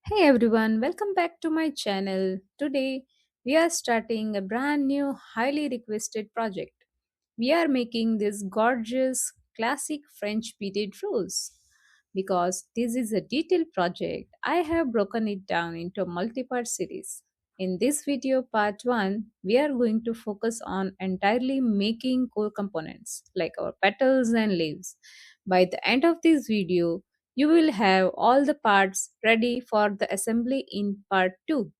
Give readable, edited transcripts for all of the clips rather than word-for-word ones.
Hey everyone, welcome back to my channel. Today we are starting a brand new, highly requested project. We are making this gorgeous, classic French beaded rose. Because this is a detailed project, I have broken it down into a multi-part series. In this video, part 1, we are going to focus on entirely making core components like our petals and leaves. By the end of this video, you will have all the parts ready for the assembly in part 2.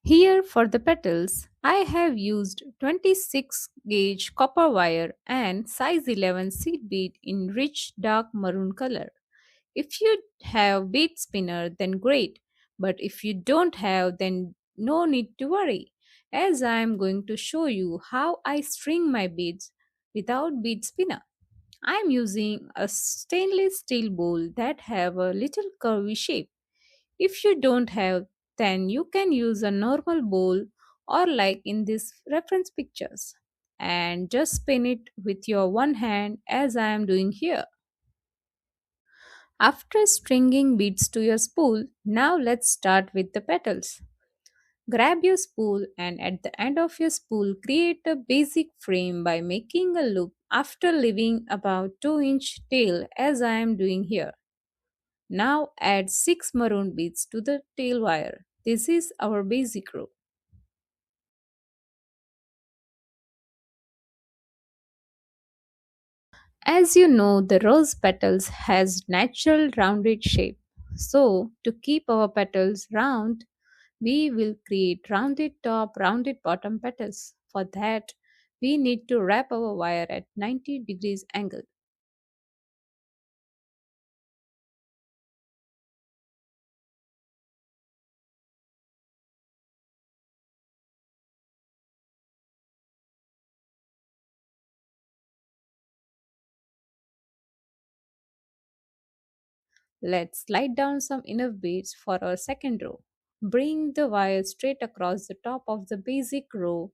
Here for the petals, I have used 26 gauge copper wire and size 11 seed bead in rich dark maroon color. If you have bead spinner then great, but if you don't have then no need to worry, as I am going to show you how I string my beads without bead spinner. I am using a stainless steel bowl that have a little curvy shape. If you don't have, then you can use a normal bowl or like in these reference pictures and just spin it with your one hand as I am doing here. After stringing beads to your spool, now let's start with the petals. Grab your spool and at the end of your spool create a basic frame by making a loop after leaving about 2-inch tail as I am doing here. Now add 6 maroon beads to the tail wire. This is our basic row. As you know, the rose petals has natural rounded shape. So to keep our petals round, we will create rounded top, rounded bottom petals. For that, we need to wrap our wire at 90 degrees angle. Let's slide down some enough beads for our second row. Bring the wire straight across the top of the basic row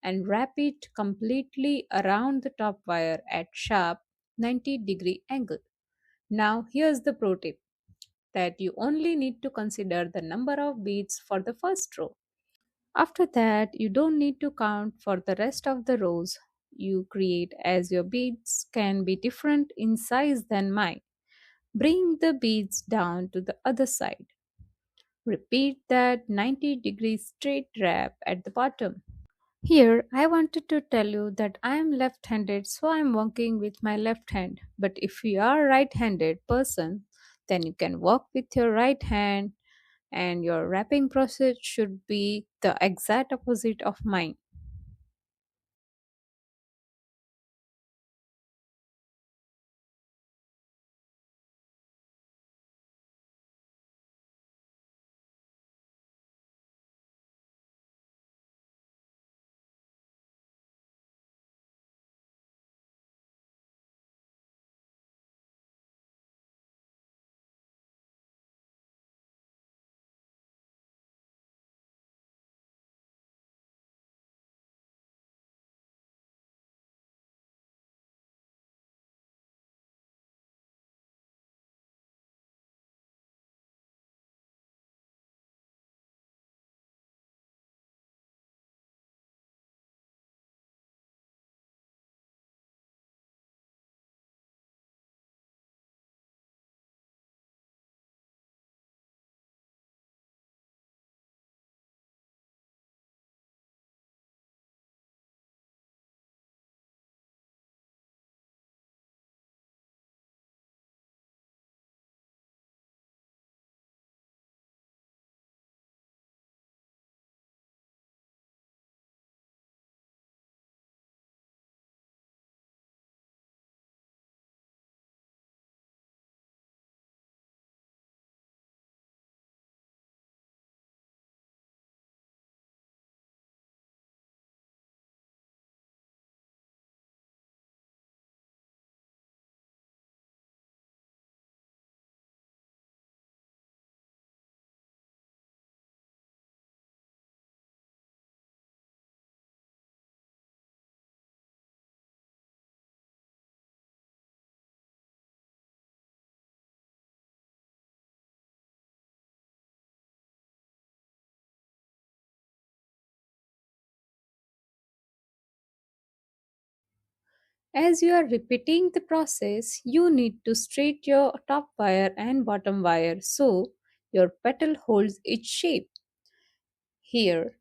and wrap it completely around the top wire at sharp 90-degree angle. Now here's the pro tip that you only need to consider the number of beads for the first row. After that, you don't need to count for the rest of the rows you create as your beads can be different in size than mine. Bring the beads down to the other side. Repeat that 90 degrees straight wrap at the bottom. Here, I wanted to tell you that I am left handed, so I am working with my left hand. But if you are a right handed person, then you can work with your right hand, and your wrapping process should be the exact opposite of mine. As you are repeating the process, you need to straight your top wire and bottom wire so your petal holds its shape. Here,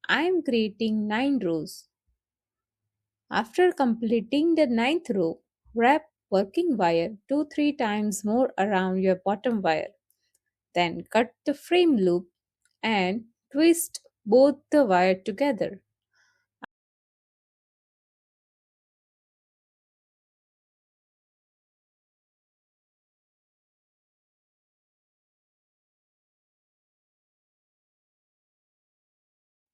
I am creating 9 rows. After completing the ninth row, wrap working wire 2-3 times more around your bottom wire. Then cut the frame loop and twist both the wire together.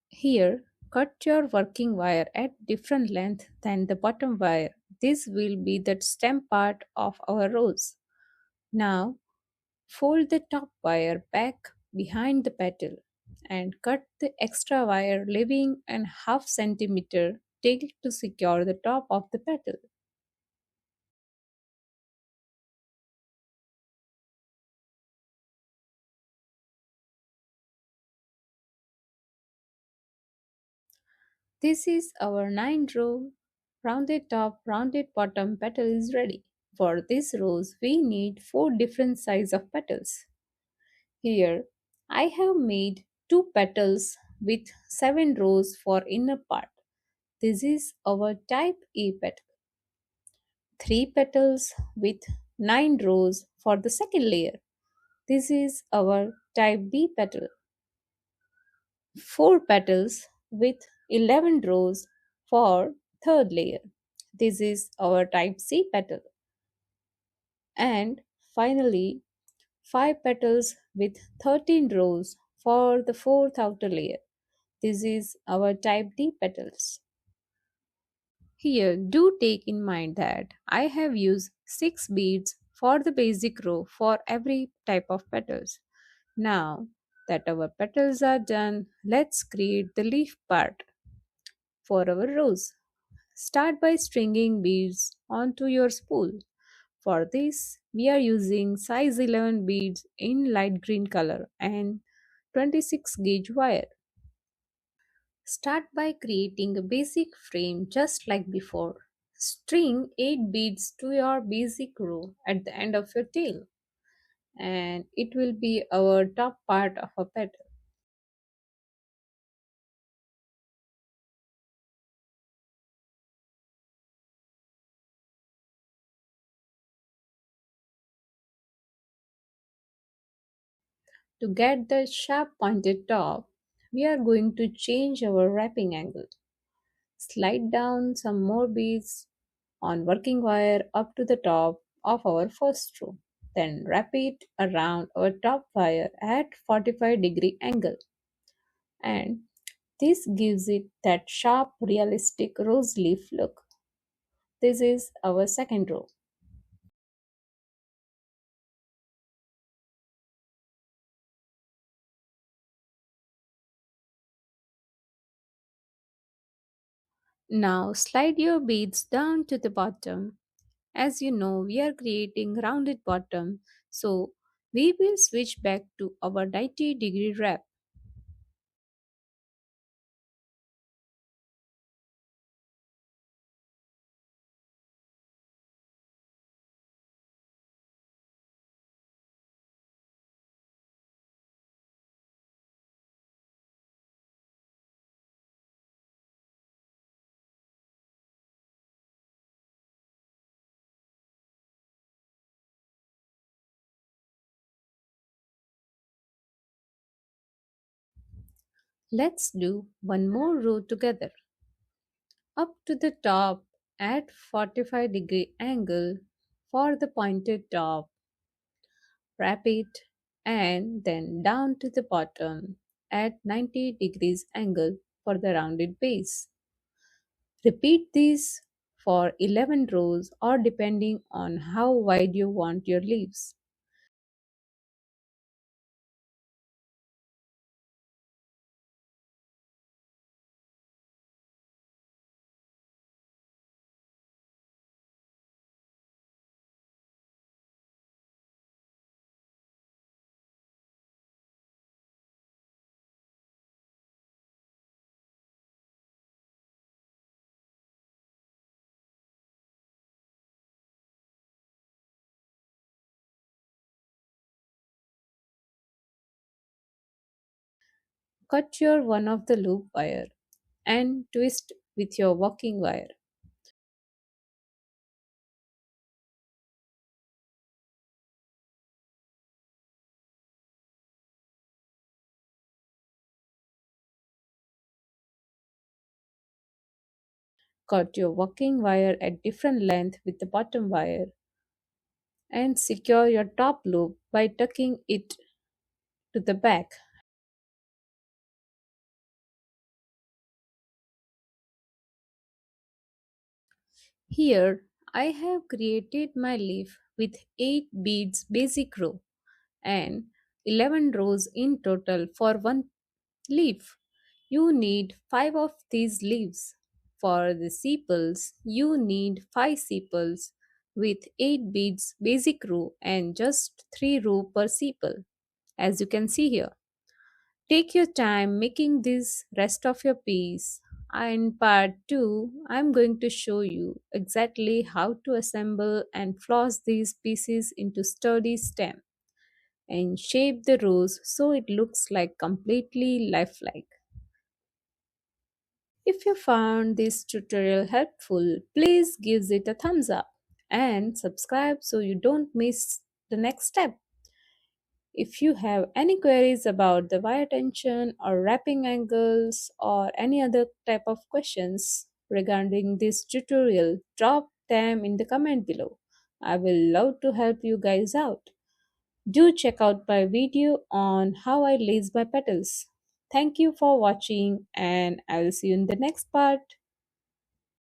Here, cut your working wire at different length than the bottom wire. This will be the stem part of our rose. Now, fold the top wire back behind the petal and cut the extra wire leaving an half centimeter tail to secure the top of the petal. This is our 9 row rounded top, rounded bottom petal is ready. For this rose, we need 4 different size of petals. Here, I have made 2 petals with 7 rows for inner part. This is our type A petal. 3 petals with 9 rows for the second layer. This is our type B petal. 4 petals with 11 rows for third layer. This is our type C petal. And finally 5 petals with 13 rows for the fourth outer layer. This is our type D petals. Here, do take in mind that I have used 6 beads for the basic row for every type of petals. Now that our petals are done, let's create the leaf part for our rose. Start by stringing beads onto your spool. For this, we are using size 11 beads in light green color and 26 gauge wire. Start by creating a basic frame just like before. String 8 beads to your basic row at the end of your tail, and it will be our top part of a petal. To get the sharp pointed top, we are going to change our wrapping angle. Slide down some more beads on working wire up to the top of our first row. Then wrap it around our top wire at 45-degree angle. And this gives it that sharp, realistic rose leaf look. This is our second row. Now slide your beads down to the bottom. As you know, we are creating rounded bottom, so we will switch back to our 90-degree wrap. Let's do one more row together. Up to the top at 45-degree angle for the pointed top. Wrap it and then down to the bottom at 90 degrees angle for the rounded base. Repeat this for 11 rows or depending on how wide you want your leaves. Cut your one of the loop wire and twist with your working wire. Cut your working wire at different length with the bottom wire and secure your top loop by tucking it to the back. Here I have created my leaf with 8 beads basic row and 11 rows in total for one leaf. You need 5 of these leaves. For the sepals, you need 5 sepals with 8 beads basic row and just 3 row per sepal, as you can see here. Take your time making this rest of your piece. In part 2, I'm going to show you exactly how to assemble and floss these pieces into sturdy stem and shape the rose so it looks like completely lifelike. If you found this tutorial helpful, please give it a thumbs up and subscribe so you don't miss the next step. If you have any queries about the wire tension or wrapping angles or any other type of questions regarding this tutorial, drop them in the comment below. I will love to help you guys out. Do check out my video on how I lace my petals. Thank you for watching and I will see you in the next part.